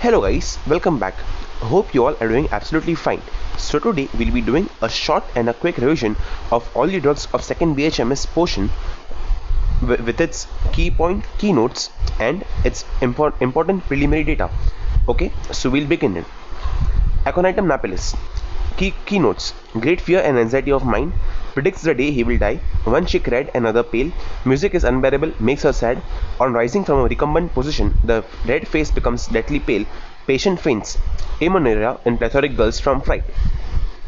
Hello guys, welcome back. Hope you all are doing absolutely fine. So today we'll be doing a short and a quick revision of all the drugs of second Bhms portion with its keynotes and its important preliminary data. Okay, so we'll begin it. Aconitum napellus. Keynotes. Great fear and anxiety of mind. Predicts the day he will die. One cheek red, another pale. Music is unbearable, makes her sad. On rising from a recumbent position, the red face becomes deathly pale. Patient faints. Amenorrhea in plethoric girls from fright.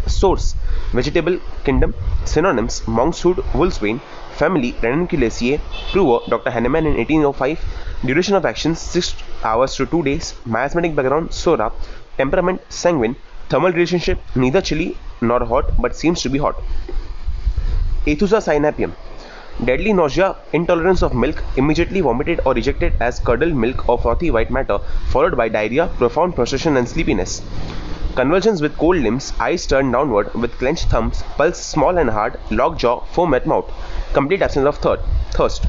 Source: Vegetable Kingdom. Synonyms: monk's hood, wolf's bane. Family: Ranunculaceae. Prover: Dr. Hahnemann in 1805. Duration of action: 6 hours to 2 days. Miasmatic background: Sora. Temperament: sanguine. Thermal relationship: neither chilly nor hot but seems to be hot. Aethusa cynapium. Deadly nausea, intolerance of milk, immediately vomited or ejected as curdled milk or frothy white matter, followed by diarrhea, profound prostration and sleepiness. Convulsions with cold limbs, eyes turned downward with clenched thumbs, pulse small and hard, locked jaw, foam at mouth. Complete absence of thirst.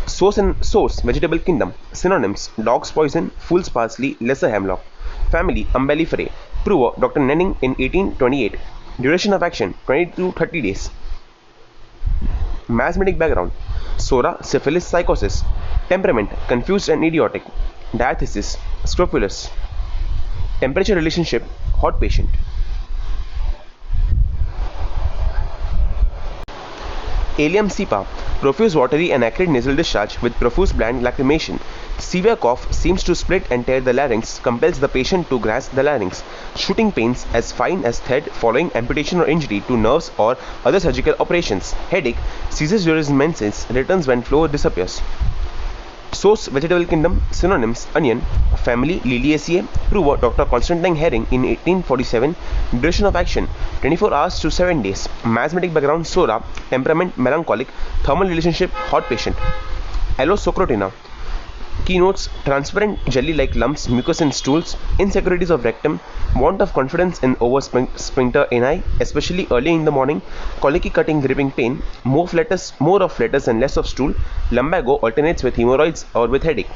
Source: Vegetable Kingdom. Synonyms: dog's poison, fool's parsley, lesser hemlock. Family: Umbelliferae. Prover: Dr. Nenning in 1828. Duration of action: 20 to 30 days. Miasmatic background: Sora, syphilis, psychosis. Temperament: confused and idiotic. Diathesis: scrofulous. Temperature relationship: hot patient. Allium cepa. Profuse watery and acrid nasal discharge with profuse bland lacrimation. Severe cough, seems to split and tear the larynx, compels the patient to grasp the larynx. Shooting pains as fine as thread following amputation or injury to nerves or other surgical operations. Headache, ceases during menses, returns when flow disappears. Source: Vegetable Kingdom. Synonyms: onion. Family: Liliaceae. Prover: Dr. Constantine Herring in 1847. Duration of action: 24 hours to 7 days. Miasmatic background: Sora. Temperament: melancholic. Thermal relationship: hot patient. Allosocrotina. Keynotes: transparent jelly-like lumps, mucus in stools, insecurities of rectum, want of confidence in over sphincter ani, especially early in the morning, colicky cutting gripping pain, more of flatus and less of stool, lumbago alternates with hemorrhoids or with headache.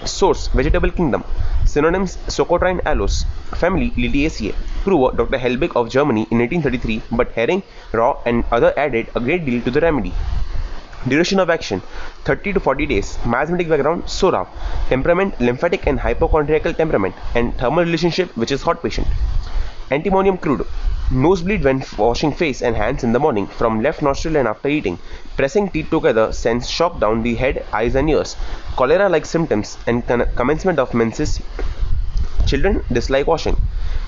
Source: Vegetable Kingdom. Synonyms: socotrine aloes. Family: Liliaceae. Prover: Dr. Helbig of Germany in 1833, but herring, raw and other added a great deal to the remedy. Duration of action: 30 to 40 days. Miasmatic background: Sora. Temperament: lymphatic and hypochondriacal temperament, and thermal relationship, which is hot patient. Antimonium crude. Nosebleed when washing face and hands in the morning from left nostril and after eating. Pressing teeth together sends shock down the head, eyes and ears. Cholera-like symptoms and commencement of menses. Children dislike washing.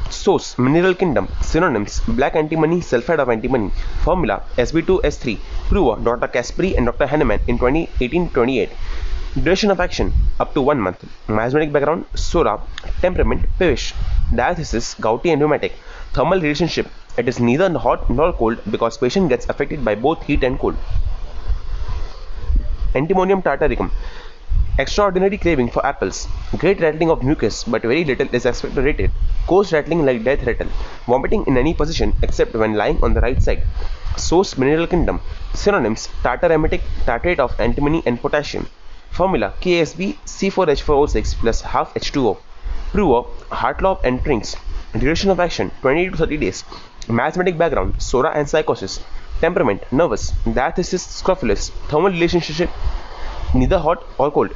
Source: Mineral Kingdom. Synonyms: black antimony, sulfide of antimony. Formula: Sb2S3. Prover: Dr. Caspary and Dr. Hahnemann in 1828. Duration of action: up to 1 month. Miasmatic background: Sora. Temperament: peevish. Diathesis: gouty and rheumatic. Thermal relationship: it is neither hot nor cold because patient gets affected by both heat and cold. Antimonium Tartaricum. Extraordinary craving for apples. Great rattling of mucus, but very little is expectorated. Coarse rattling like death rattle. Vomiting in any position except when lying on the right side. Source: Mineral Kingdom. Synonyms: tartaremetic, tartrate of antimony and potassium. Formula: KSB C4H4O6 plus half H2O. Prover: Hartlaub and Trinks. Duration of action: 20 to 30 days. Miasmatic background: Sora and psychosis. Temperament: nervous. Diathesis: scrofulous. Thermal relationship: neither hot or cold.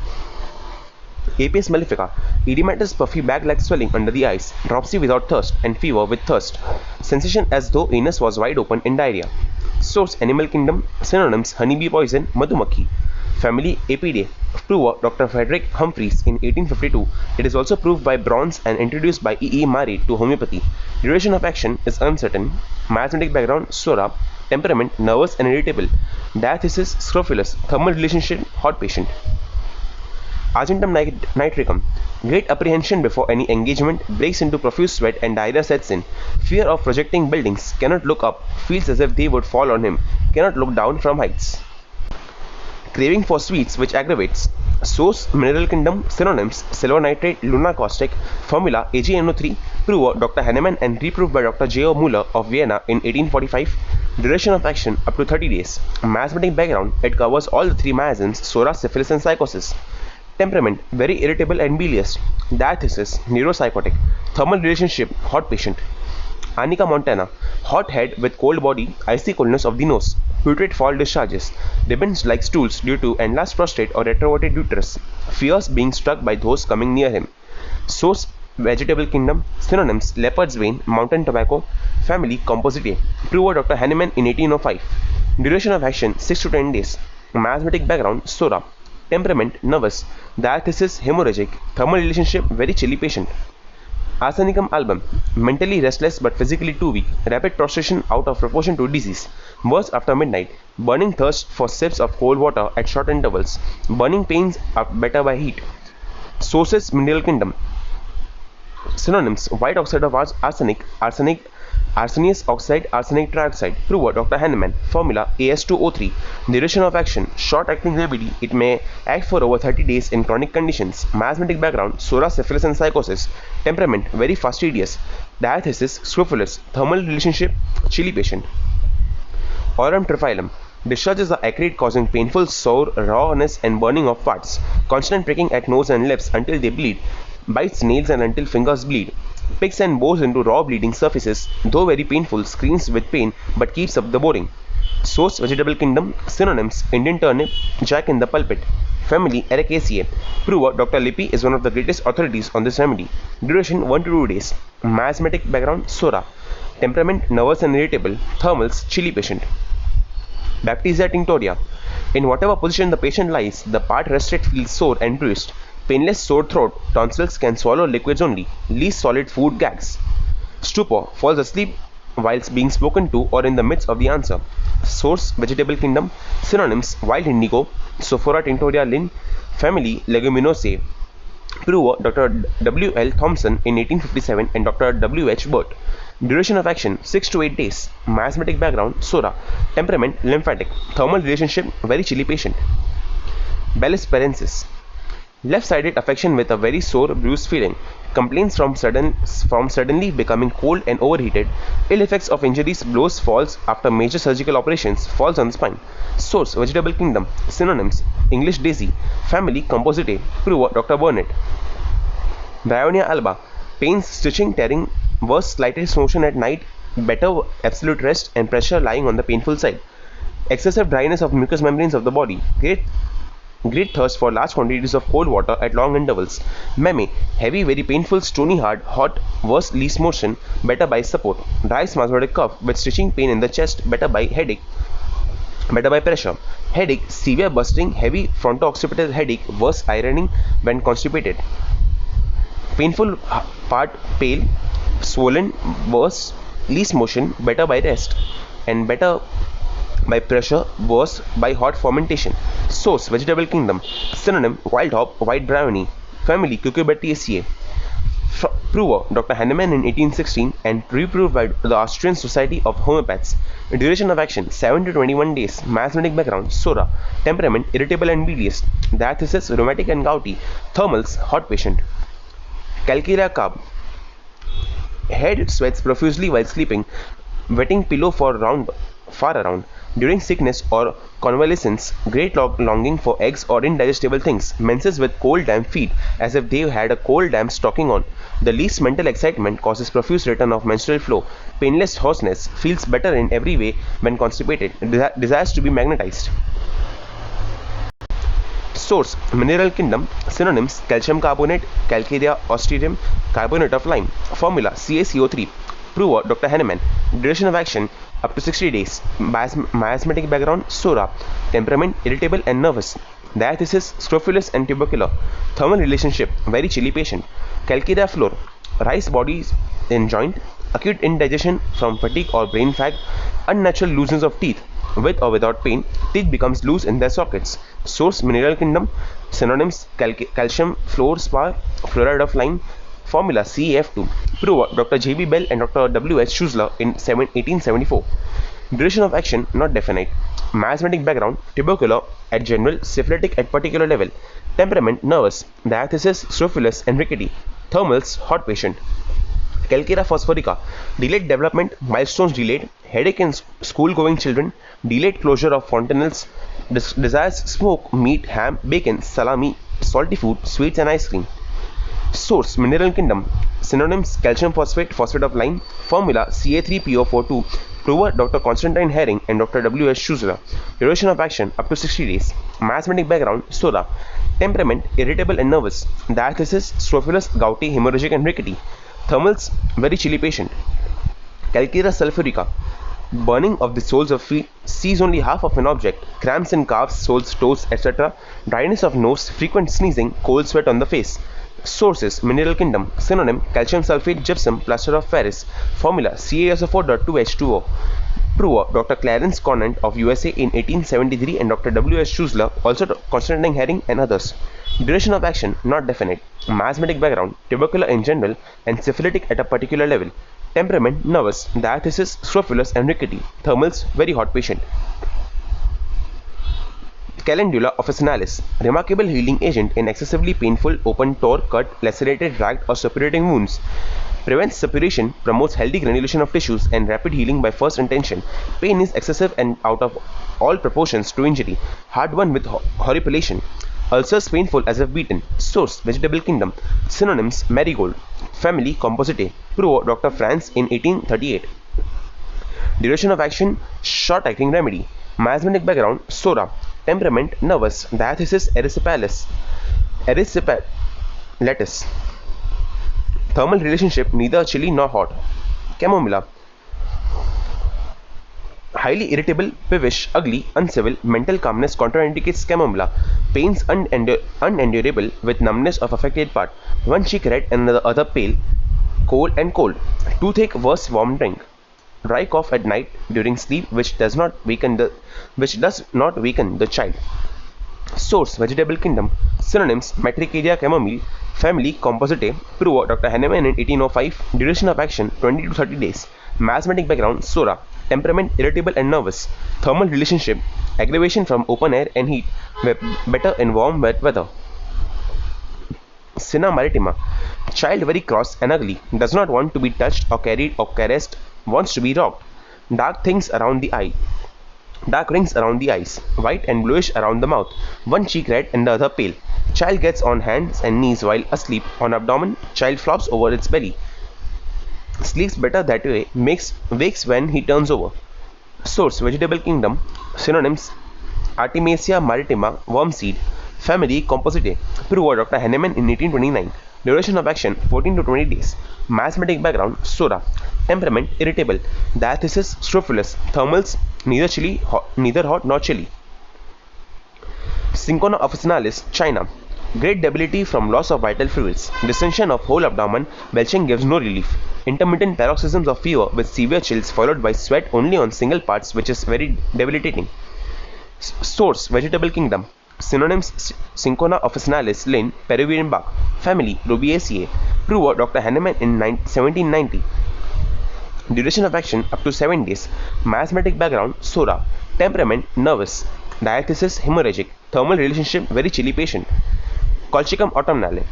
Apis mellifica. Edematous puffy bag-like swelling under the eyes, dropsy without thirst, and fever with thirst. Sensation as though anus was wide open in diarrhea. Source: Animal Kingdom. Synonyms: honeybee poison, madhumakhi. Family: Apidae. Prover: Dr. Frederick Humphreys in 1852. It is also proved by Bronze and introduced by E. Murray to homeopathy. Duration of action is uncertain. Miasmatic background: Sora. Temperament: nervous and irritable. Diathesis: scrofulous. Thermal relationship: hot patient. Argentum nitricum. Great apprehension before any engagement, breaks into profuse sweat and diarrhea sets in. Fear of projecting buildings, cannot look up, feels as if they would fall on him, cannot look down from heights. Craving for sweets which aggravates. Source: Mineral Kingdom. Synonyms: silver nitrate, luna caustic. Formula: AgNO3. Prover: Dr. Hahnemann and reproved by Dr. J.O. Muller of Vienna in 1845. Duration of action: up to 30 days. Miasmatic background: it covers all the three miasms: Sora, syphilis and psychosis. Temperament, very irritable and bilious. Diathesis, neuropsychotic. Thermal relationship, hot patient. Anika montana, hot head with cold body, icy coldness of the nose. Putrid fall discharges. Ribbons like stools due to enlarged prostate or retroverted uterus. Fears being struck by those coming near him. Source, vegetable kingdom. Synonyms, leopard's vein, mountain tobacco. Family, Compositae. Proved Dr. Hahnemann in 1805. Duration of action, 6 to 10 days. Mathematic background, Sora. Temperament, nervous. Diathesis, hemorrhagic. Thermal relationship, very chilly patient. Arsenicum album, mentally restless but physically too weak. Rapid prostration out of proportion to disease. Worse after midnight. Burning thirst for sips of cold water at short intervals. Burning pains are better by heat. Sources, mineral kingdom. Synonyms, white oxide of arsenic, arsenious oxide, arsenic trioxide. Prover, Dr. Hahnemann. Formula, As2O3. Duration of action, short-acting remedy. It may act for over 30 days in chronic conditions. Miasmatic background, Sora, syphilis and psychosis. Temperament, very fastidious. Diathesis, scrofulous. Thermal relationship, chilly patient. Aurum triphyllum. Discharges are acrid, causing painful sore, rawness and burning of parts. Constant pricking at nose and lips until they bleed. Bites nails and until fingers bleed. Picks and bores into raw bleeding surfaces, though very painful, screams with pain but keeps up the boring. Source, vegetable kingdom. Synonyms, Indian turnip, jack in the pulpit. Family, Ericaceae. Prover, Dr. Lippi is one of the greatest authorities on this remedy. Duration, 1 to 2 days. Miasmatic background, Sora. Temperament, nervous and irritable. Thermals, chilly patient. Baptisia tinctoria. In whatever position the patient lies, the part rested feels sore and bruised. Painless sore throat, tonsils can swallow liquids only, least solid food gags. Stupor, falls asleep whilst being spoken to or in the midst of the answer. Source, vegetable kingdom. Synonyms, wild indigo, Sophora tinctoria Linn. Family, Leguminosae. Prover, Dr. W. L. Thompson in 1857 and Dr. W. H. Burt. Duration of action, 6 to 8 days. Miasmatic background, Sora. Temperament, lymphatic. Thermal relationship, very chilly patient. Bellus parensis. Left-sided affection with a very sore, bruised feeling. Complaints from suddenly becoming cold and overheated. Ill effects of injuries, blows, falls after major surgical operations. Falls on the spine. Source, vegetable kingdom. Synonyms, English daisy. Family, Compositae. Prover, Dr. Burnett. Bryonia alba. Pains, stitching, tearing. Worse, slightest motion at night. Better absolute rest and pressure lying on the painful side. Excessive dryness of mucous membranes of the body. Great thirst for large quantities of cold water at long intervals. Meme, heavy, very painful, stony hard, hot, worse least motion, better by support. Dry spasmodic cough with stitching pain in the chest, better by headache, better by pressure. Headache, severe bursting, heavy fronto-occipital headache, worse ironing when constipated. Painful part, pale, swollen, worse, least motion, better by rest, and better by pressure, worse by hot fermentation. Source, vegetable kingdom. Synonym, wild hop, white brownie. Family, Cucurbitaceae. Prover, Dr. Hahnemann in 1816 and reproved by the Austrian Society of Homeopaths. Duration of action, 7 to 21 days. Miasmatic background, Sora. Temperament, irritable and bilious. Diathesis, rheumatic and gouty. Thermals, hot patient. Calcarea carb. Head sweats profusely while sleeping. Wetting pillow far around. During sickness or convalescence, great longing for eggs or indigestible things. Menses with cold damp feet, as if they had a cold damp stocking on. The least mental excitement causes profuse return of menstrual flow. Painless hoarseness, feels better in every way when constipated. Desires to be magnetized. Source, mineral kingdom. Synonyms, calcium carbonate, calcarea austrium, carbonate of lime. Formula, CaCO3. Prover, Dr. Hahnemann. Duration of action, up to 60 days. Miasmatic background, Sora. Temperament, irritable and nervous. Diathesis, scrofulous and tubercular. Thermal relationship, very chilly patient. Calcarea floor. Rice bodies in joint. Acute indigestion from fatigue or brain fag. Unnatural looseness of teeth. With or without pain, teeth becomes loose in their sockets. Source, mineral kingdom. Synonyms, calcium fluorspar, fluoride of lime. Formula, CaF2. Prover, Dr. J.B. Bell and Dr. W.H. Schussler in 1874. Duration of action, not definite. Miasmatic background, tubercular at general, syphilitic at particular level. Temperament, nervous. Diathesis, scrofulous and rickety. Thermals, hot patient. Calcarea phosphorica. Delayed development, milestones delayed. Headache in school-going children. Delayed closure of fontanelles. Desires smoke, meat, ham, bacon, salami, salty food, sweets and ice cream. Source: Mineral Kingdom. Synonyms: calcium phosphate, phosphate of lime. Formula: Ca3PO42. Prover: Dr. Constantine Herring and Dr. W. S. Schussler. Duration of action: up to 60 days. Mathematic background: Sora. Temperament: irritable and nervous. Diathesis: scrofulous, gouty, hemorrhagic and rickety. Thermals: very chilly patient. Calcaria sulfurica. Burning of the soles of feet, sees only half of an object, cramps in calves, soles, toes, etc., dryness of nose, frequent sneezing, cold sweat on the face. Sources: Mineral Kingdom. Synonym: calcium sulfate, gypsum, plaster of Paris. Formula: CaSO4.2H2O. Prover: Dr. Clarence Conant of USA in 1873 and Dr. W. S. Schussler, also Constantine Herring and others. Duration of action: not definite. Miasmatic background: tubercular in general and syphilitic at a particular level. Temperament: nervous. Diathesis: scrofulous and rickety. Thermals: very hot patient. Calendula Officinalis. Remarkable healing agent in excessively painful, open, tore, cut, lacerated, ragged or suppurating wounds. Prevents suppuration, promotes healthy granulation of tissues and rapid healing by first intention. Pain is excessive and out of all proportions to injury. Hard won with horripilation. Ulcers painful as if beaten. Source: Vegetable Kingdom. Synonyms: marigold. Family: Compositae. Prover: Dr. Franz in 1838. Duration of action: short acting remedy. Miasmatic background: Sora. Temperament: nervous. Diathesis: erysipelatous. Thermal relationship: neither chilly nor hot. Chamomilla. Highly irritable, peevish, ugly, uncivil, mental calmness contraindicates chamomilla. Pains unendurable with numbness of affected part. One cheek red and the other pale. Cold and cold. Toothache, worse warm drink. Dry cough at night during sleep which does not weaken the child. Source: Vegetable Kingdom. Synonyms: Matricaria chamomile. Family: Compositae. Prover: Dr. Hahnemann in 1805. Duration of action: 20 to 30 days. Miasmatic background: Sora. Temperament: irritable and nervous. Thermal relationship: aggravation from open air and heat, better in warm wet weather. Cinna maritima. Child very cross and ugly, does not want to be touched or carried or caressed, wants to be rocked. Dark rings around the eyes, white and bluish around the mouth, one cheek red and the other pale. Child gets on hands and knees while asleep on abdomen, child flops over its belly. Sleeps better that way, wakes when he turns over. Source: Vegetable Kingdom. Synonyms: Artemisia maritima, worm seed. Family: Compositae. Prover: Dr. Hahnemann in 1829. Duration of action: 14 to 20 days. Miasmatic background: Sora. Temperament: irritable. Diathesis: scrofulous. Thermals: neither hot nor chilly. Cinchona officinalis, China. Great debility from loss of vital fluids. Distension of whole abdomen. Belching gives no relief. Intermittent paroxysms of fever with severe chills followed by sweat only on single parts, which is very debilitating. Source: Vegetable Kingdom. Synonyms: Cinchona officinalis, Linn. Peruvian bark. Family: Rubiaceae. Prover: Dr. Hahnemann in 1790. Duration of action: up to 7 days. Miasmatic background: Sora. Temperament: nervous. Diathesis: hemorrhagic. Thermal relationship: very chilly patient. Colchicum autumnale.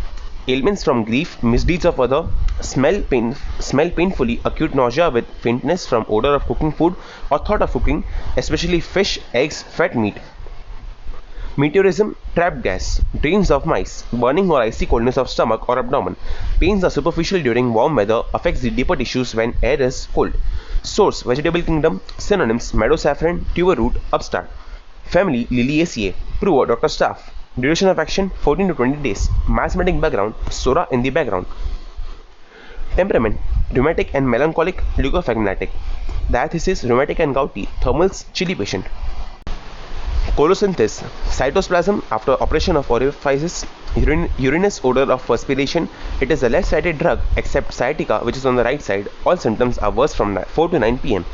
Ailments from grief, misdeeds of other, smell painfully, acute nausea with faintness from odor of cooking food or thought of cooking, especially fish, eggs, fat meat. Meteorism, trapped gas, dreams of mice, burning or icy coldness of stomach or abdomen. Pains are superficial during warm weather, affects the deeper tissues when air is cold. Source: Vegetable Kingdom. Synonyms: meadow saffron, tuber root, upstart. Family: Liliaceae. Prover: Dr. Staff. Duration of action: 14 to 20 days. Miasmatic background: Sora in the background. Temperament: rheumatic and melancholic, leukophagmatic. Diathesis: rheumatic and gouty. Thermals: chilly patient. Cholesynthesis: cytoplasm after operation of orifices, urinous odor of perspiration. It is a left-sided drug except sciatica, which is on the right side. All symptoms are worse from 4 to 9 p.m.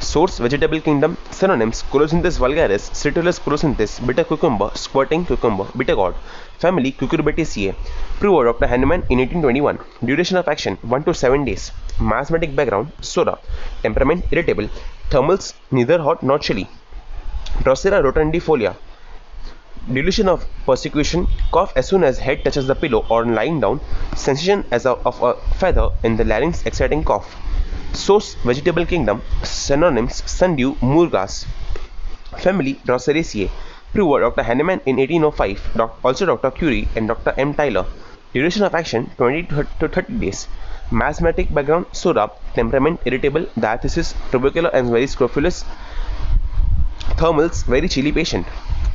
Source: Vegetable Kingdom. Synonyms: Cholesynthesis vulgaris, Citrullus cholesynthesis, bitter cucumber, squirting cucumber, bitter gourd. Family: Cucurbitaceae. Prover: Dr. Hahnemann in 1821. Duration of action: 1 to 7 days. Miasmatic background: Sora. Temperament: irritable. Thermals: neither hot nor chilly. Drosera rotundifolia. Delusion of persecution, cough as soon as head touches the pillow or lying down, sensation of a feather in the larynx exciting cough. Source: Vegetable Kingdom. Synonyms: sundew, moorgrass. Family: Droseraceae. Prover Dr. Hahnemann in 1805, also Dr. Curie and Dr. M. Tyler. Duration of action 20 to 30 days. Asthmatic background, soda, temperament, irritable, diathesis, tubercular and very scrofulous, thermals, very chilly patient.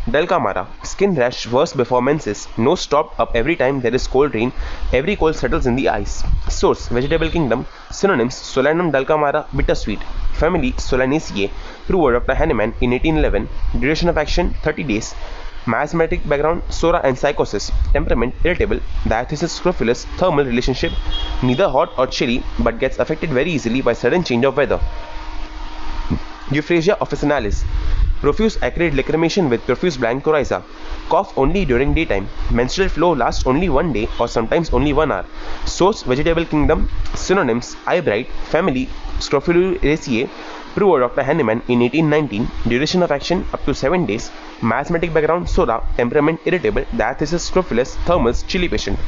Dalkamara, skin rash worse before menses, nose stopped up every time there is cold rain, every cold settles in the eyes. Source, vegetable kingdom, synonyms, Solanum dalkamara, bittersweet, family, Solanaceae, prover Dr. Hahnemann in 1811, duration of action 30 days, asthmatic background, sora and psychosis, temperament, irritable, diathesis scrofulous, thermal relationship, neither hot or chilly but gets affected very easily by sudden change of weather. Euphrasia officinalis, profuse acrid lacrimation with profuse blank coryza, cough only during daytime, menstrual flow lasts only 1 day or sometimes only 1 hour. Source, vegetable kingdom, synonyms, eyebright, family, Scrofulaceae, prover Dr. Hahnemann in 1819, duration of action up to 7 days, asthmatic background, soda, temperament, irritable, diathesis scrofulous, thermals, chilly patient.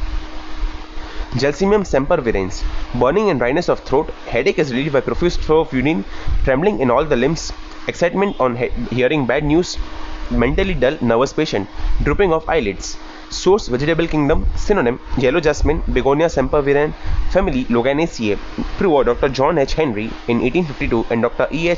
Gelsemium sempervirens, burning and dryness of throat, headache is relieved by profuse flow of urine, trembling in all the limbs, excitement on hearing bad news, mentally dull, nervous patient, drooping of eyelids. Source, vegetable kingdom, synonym, yellow jasmine, begonia sempervirens, family, Loganaceae, prover Dr. John H. Henry in 1852 and Dr. E.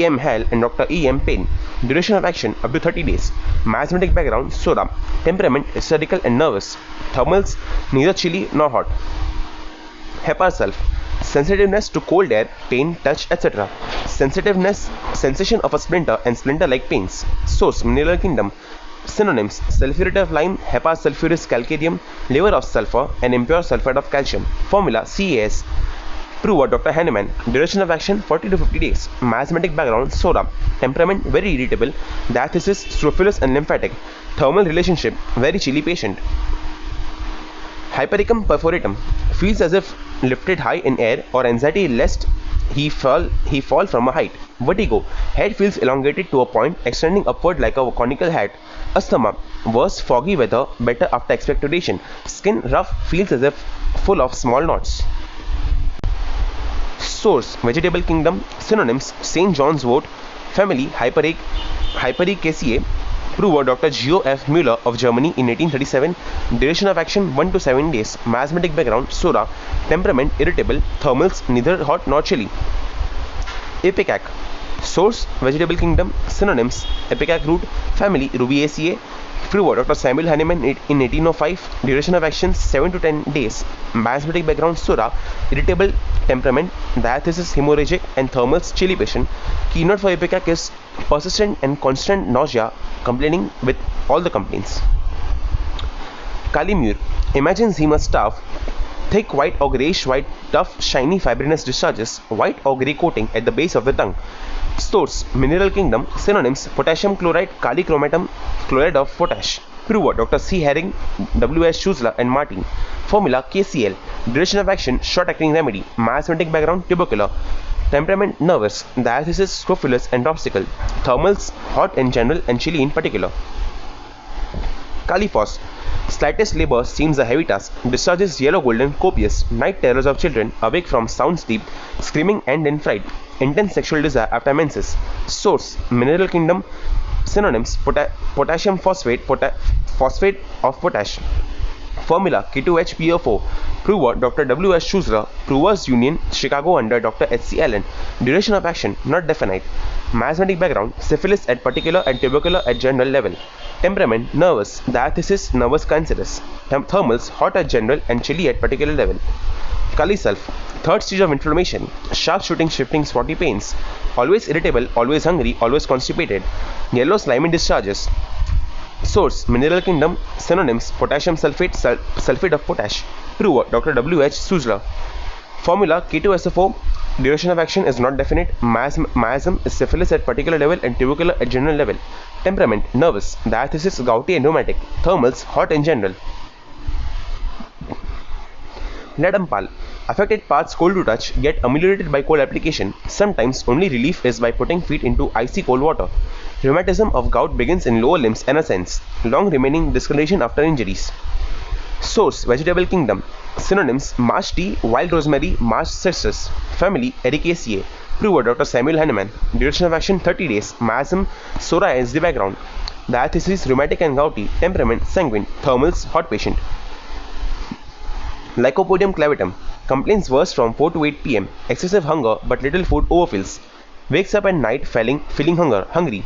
M. Hall and Dr. E. M. Payne. Duration of action up to 30 days. Asthmatic background, soda, temperament, hysterical and nervous, thermals, neither chilly nor hot. Heparsulf, sensitiveness to cold air, pain, touch, etc. Sensitiveness, sensation of a splinter and splinter-like pains. Source, mineral kingdom, synonyms, sulphuret of lime, hepasulphurous calcareum, liver of sulfur, and impure sulfate of calcium. Formula, CAS. Prover Dr. Hahnemann, duration of action 40 to 50 days, asthmatic background, soda, temperament, very irritable, diathesis, scrofulous and lymphatic, thermal relationship, very chilly patient. Hypericum perforatum, feels as if lifted high in air or anxiety lest he fall from a height. Vertigo, head feels elongated to a point extending upward like a conical hat. Asthma, worse foggy weather, better after expectoration. Skin rough, feels as if full of small knots. Source, vegetable kingdom, synonyms, St. John's wort, family, Hypericaceae, prover Dr. Geo F. Müller of Germany in 1837, duration of action 1 to 7 days, asthmatic background, soda, temperament, irritable, thermals, neither hot nor chilly. Ipecac, source, vegetable kingdom, synonyms, Ipecac root, family, Rubiaceae, prover Dr. Samuel Hahnemann in 1805, duration of action 7 to 10 days, asthmatic background, soda, irritable, temperament, diathesis hemorrhagic and thermals, chilly patient. Keynote for Ipecac is persistent and constant nausea, complaining with all the complaints. Calimure, imagines him a staff, thick white or greyish white, tough, shiny, fibrinous discharges, white or grey coating at the base of the tongue. Source, mineral kingdom, synonyms, potassium chloride, kalichromatum, chloride of potash. Prover Dr. C. Herring, W. S. Schussler and Martin. Formula, KCl. Duration of action, short-acting remedy. Asthmatic background, tubercular. Temperament, nervous. Diathesis, scrofulous and dropsical. Thermals, hot in general and chilly in particular. Califos, slightest labor seems a heavy task. Discharges yellow golden, copious. Night terrors of children, awake from sound sleep, screaming and in fright. Intense sexual desire after menses. Source, mineral kingdom, synonyms, potassium phosphate, phosphate of potash. Formula, K2HPO4. Prover Dr. W. S. Schussler, Provers Union, Chicago under Dr. H. C. Allen. Duration of action, not definite. Asthmatic background, syphilis at particular and tubercular at general level. Temperament, nervous. Diathesis, nervous cancerous. Thermals, hot at general and chilly at particular level. Calisulf, third stage of inflammation, sharp shooting, shifting, spotty pains, always irritable, always hungry, always constipated, yellow slimy discharges. Source, mineral kingdom, synonyms, potassium sulfate, sulfate of potash. Prover Dr. W. H. Schussler. Formula, K2SO4. Duration of action is not definite. Miasm is syphilis at particular level and tubercular at general level. Temperament, nervous. Diathesis, gouty and rheumatic. Thermals, hot in general. Ledampal, affected parts cold to touch, get ameliorated by cold application. Sometimes only relief is by putting feet into icy cold water. Rheumatism of gout begins in lower limbs and ascends. Long remaining discoloration after injuries. Source, vegetable kingdom. Synonyms, marsh tea, wild rosemary, marsh citrus. Family, Ericaceae. Prover Dr. Samuel Hahnemann. Duration of action 30 days. Miasm, sora is the background. Diathesis rheumatic and gouty. Temperament sanguine. Thermals hot patient. Lycopodium clavitum. Complains worse from 4 to 8 pm. Excessive hunger but little food overfills. Wakes up at night feeling hungry.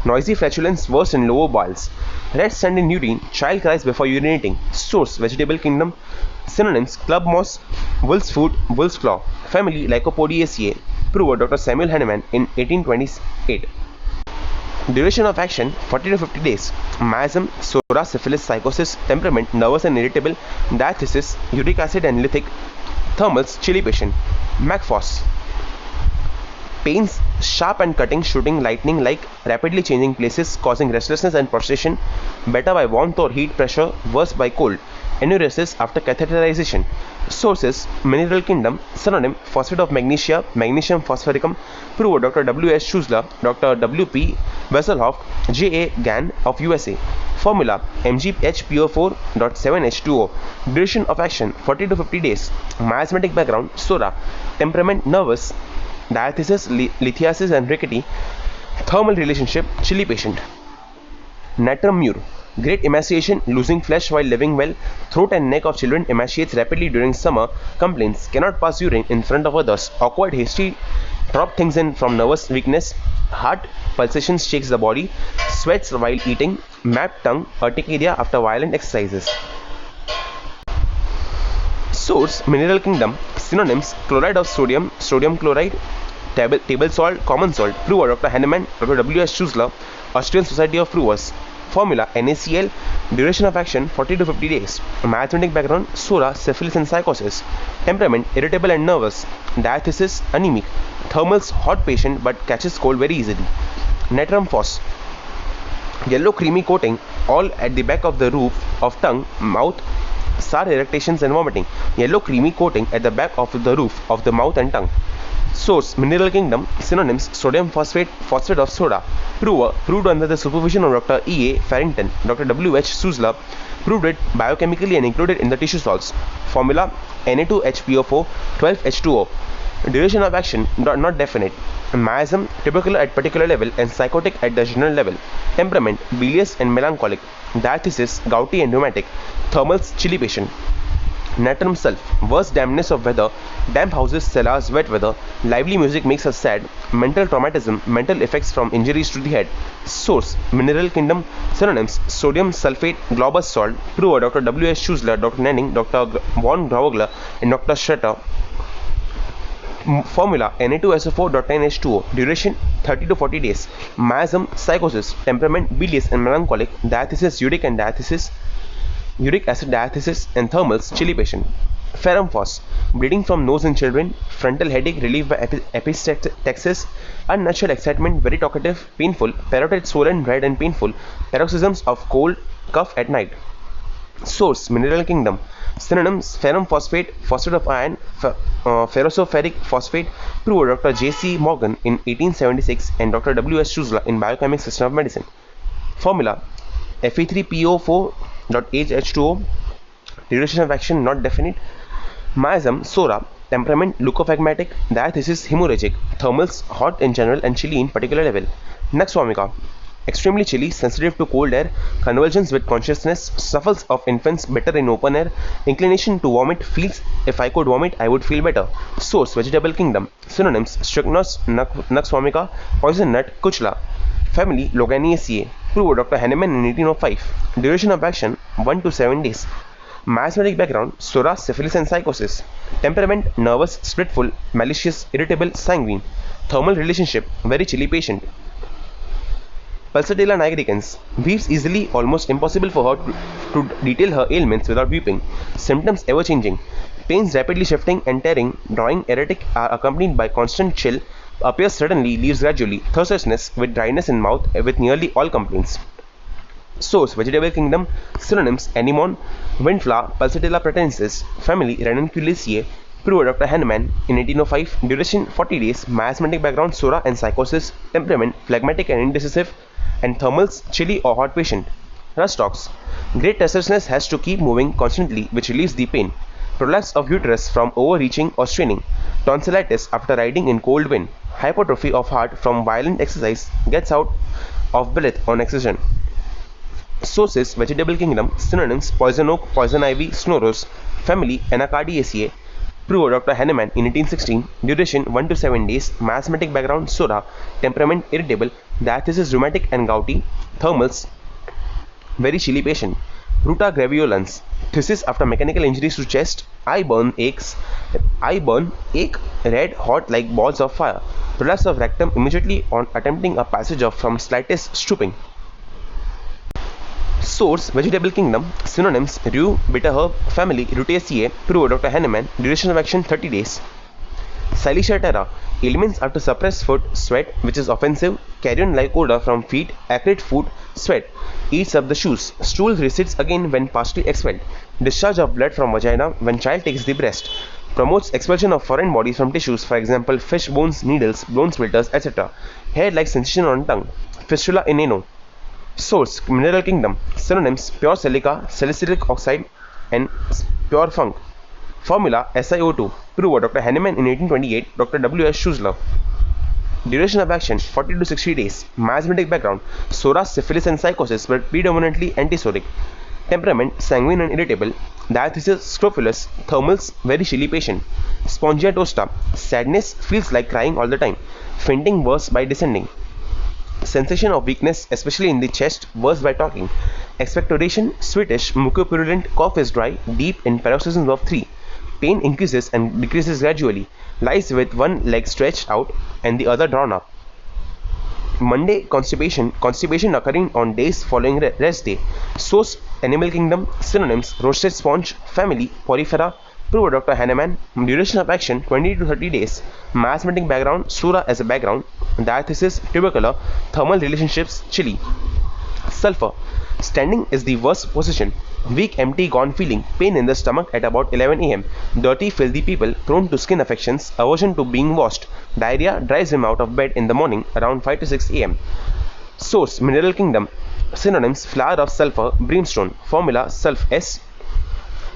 Noisy flatulence worse in lower bowels. Red sand in urine. Child cries before urinating. Source vegetable kingdom. Synonyms club moss, wolf's foot, wolf's claw. Family Lycopodiaceae. Prover Dr. Samuel Hahnemann in 1828. Duration of action 40 to 50 days. Miasm, psora, syphilis, psychosis. Temperament nervous and irritable. Diathesis uric acid and lithic. Thermals chilly patient. Macphos. Pains sharp and cutting, shooting, lightning like rapidly changing places, causing restlessness and prostration. Better by warmth or heat pressure, worse by cold. Enuresis after catheterization. Sources mineral kingdom. Synonym phosphate of magnesia, magnesium phosphoricum. Prover Dr. W.S. Schussler, Dr. W.P. Wesselhoff, J.A. Gann of USA. Formula MgHPO4.7H2O. Duration of action 40 to 50 days. Miasmatic background psora. Temperament nervous. Diathesis lithiasis and rickety. Thermal relationship chilly patient. Natrum mur. Great emaciation, losing flesh while living well. Throat and neck of children emaciates rapidly during summer. Complaints cannot pass urine in front of others. Awkward, hasty, drop things in from nervous weakness. Heart pulsations shakes the body. Sweats while eating. Mapped tongue, urticaria after violent exercises. Source mineral kingdom. Synonyms chloride of sodium, sodium chloride. Table salt, common salt. Prover Dr. Hahnemann, Dr. W.S. Schussler, Austrian Society of Provers. Formula NaCl. Duration of action 40 to 50 days. Miasmatic background psora, syphilis and psychosis. Temperament irritable and nervous. Diathesis anemic. Thermals hot patient but catches cold very easily. Natrum phos. Yellow creamy coating all at the back of the roof of tongue, mouth, sour eructations and vomiting. Yellow creamy coating at the back of the roof of the mouth and tongue. Source mineral kingdom. Synonyms sodium phosphate, phosphate of soda. Prover proved under the supervision of Dr. E.A. Farrington. Dr. W.H. Schussler proved it biochemically and included in the tissue salts. Formula Na2HPO4 12H2O. Duration of action not definite. Miasm tubercular at particular level and psychotic at the general level. Temperament bilious and melancholic. Diathesis gouty and rheumatic. Thermals chilly patient. Natrum sulf. Worst dampness of weather. Damp houses, cellars, wet weather. Lively music makes us sad. Mental traumatism. Mental effects from injuries to the head. Source mineral kingdom. Synonyms sodium sulfate, globus salt. Prover Dr. W.S. Schussler, Dr. Nenning, Dr. von Grauvogler and Dr. Schroeter. Formula Na2SO4.10H2O. Duration 30 to 40 days. Miasm psychosis. Temperament bilious and melancholic. Diathesis uric and diathesis. Uric acid diathesis and thermals chilly patient. Ferrum phos. Bleeding from nose in children. Frontal headache relieved by epistaxis. Unnatural excitement, very talkative, painful. Parotid swollen, red and painful. Paroxysms of cold, cough at night. Source mineral kingdom. Synonyms ferrum phosphate, phosphate of iron, ferrosoferric phosphate. Prover Dr. J.C. Morgan in 1876 and Dr. W.S. Schussler in Biochemical System of Medicine. Formula Fe3PO4.8H2O. Duration of action not definite. Miasm psora. Temperament leukophagmatic. Diathesis hemorrhagic. Thermals hot in general and chilly in particular level. Nux vomica. Extremely chilly, sensitive to cold air, convulsions with consciousness, snuffles of infants better in open air, inclination to vomit, feels if I could vomit I would feel better. Source vegetable kingdom. Synonyms strychnos, nux vomica, poison nut, kuchla. Family Loganiaceae. Prover Dr. Hahnemann in 1805. Duration of action 1 to 7 days. Miasmatic background psora, syphilis and psychosis. Temperament nervous, spiteful, malicious, irritable, sanguine. Thermal relationship very chilly patient. Pulsatilla nigricans. Weeps easily, almost impossible for her to detail her ailments without weeping. Symptoms ever changing. Pains rapidly shifting and tearing, drawing erratic are accompanied by constant chill, appears suddenly, leaves gradually, thirstlessness with dryness in mouth with nearly all complaints. Source vegetable kingdom. Synonyms anemone, windflower, Pulsatilla pratensis. Family Ranunculaceae. Prover Dr. Hahnemann in 1805. Duration 40 days. Miasmatic background psora and psychosis. Temperament phlegmatic and indecisive and thermals chilly or hot patient. Rust ox. Great restlessness, has to keep moving constantly which relieves the pain. Prolapse of uterus from overreaching or straining. Tonsillitis after riding in cold wind. Hypertrophy of heart from violent exercise, gets out of breath on exertion. Sources: Vegetable Kingdom. Synonyms: poison oak, poison ivy, snorros. Family: Anacardiaceae. Proved Dr. Hahnemann in 1816. Duration 1 to 7 days. Mathematic background: Sora. Temperament: irritable. Diathesis: rheumatic and gouty. Thermals: very chilly patient. Ruta graveolens. Thesis: after mechanical injuries to chest, eye burn, ache, red hot like balls of fire. Prolapse of rectum immediately on attempting a passage of from slightest stooping. Source: Vegetable Kingdom. Synonyms: rue, bitter herb. Family: Rutaceae. Proved Dr. Hahnemann. Duration of action 30 days. Salicia terra. Ailments are to suppress foot, sweat, which is offensive, carrion-like odor from feet, acrid food, sweat, eats up the shoes, stool recedes again when partially expelled, discharge of blood from vagina when child takes the breast, promotes expulsion of foreign bodies from tissues, for example, fish bones, needles, bone splitters, etc., hair-like sensation on tongue, fistula in ano. Source: Mineral Kingdom. Synonyms: pure silica, salicylic oxide, and pure funk. Formula: SiO2. Proved Dr. Hahnemann in 1828. Dr. W.S. Schussler. Duration of action 40 to 60 days. Mathematic background: Sora, syphilis, and psychosis, but predominantly antisoric. Temperament: sanguine and irritable. Diathesis: scrofulous. Thermals: very chilly patient. Spongia tosta. Sadness, feels like crying all the time. Fainting worse by descending. Sensation of weakness, especially in the chest, worse by talking. Expectoration: sweetish, mucopurulent. Cough is dry, deep in paroxysms of 3. Pain increases and decreases gradually. Lies with one leg stretched out and the other drawn up. Monday: constipation. Constipation occurring on days following rest day. Source: Animal Kingdom. Synonyms: roasted sponge. Family: Porifera. Proved Dr. Hahnemann. Duration of action 20 to 30 days. Mathematic background: Sura as a background. Diathesis: tubercular. Thermal relationships: chilly. Sulfur. Standing is the worst position. Weak, empty, gone feeling. Pain in the stomach at about 11 a.m. Dirty, filthy people, prone to skin affections, aversion to being washed. Diarrhea drives him out of bed in the morning around 5 to 6 a.m. Source: Mineral Kingdom. Synonyms: flower of sulfur, brimstone. Formula: sulf S.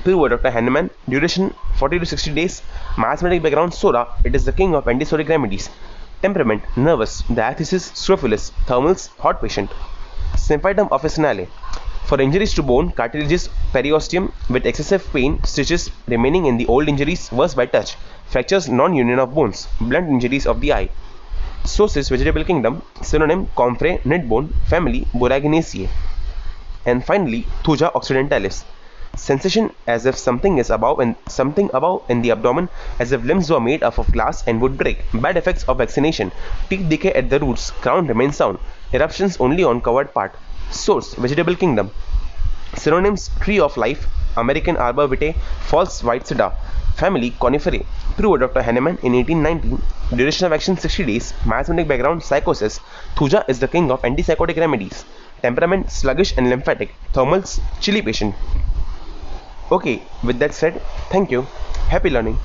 Proved Dr. Hahnemann. Duration 40 to 60 days. Mathematic background: Sora. It is the king of antisoric remedies. Temperament: nervous. Diathesis: scrofulous. Thermals: hot patient. Symphytum officinale. For injuries to bone, cartilages, periosteum, with excessive pain, stitches remaining in the old injuries, worse by touch. Fractures, non-union of bones. Blunt injuries of the eye. Sources: Vegetable Kingdom. Synonym: comfrey, knit bone. Family: Boraginaceae. And finally, Thuja occidentalis. Sensation as if something is above in the abdomen, as if limbs were made up of glass and would break. Bad effects of vaccination. Teeth decay at the roots. Crown remains sound. Eruptions only on covered part. Source: Vegetable Kingdom. Synonyms: tree of life, American arbor vitae, false white cedar. Family: Coniferae. Proved Dr. Hahnemann in 1819. Duration of action 60 days. Mathematic background: psychosis. Thuja is the king of antipsychotic remedies. Temperament: sluggish and lymphatic. Thermals: chilly patient. Okay, with that said, thank you. Happy learning.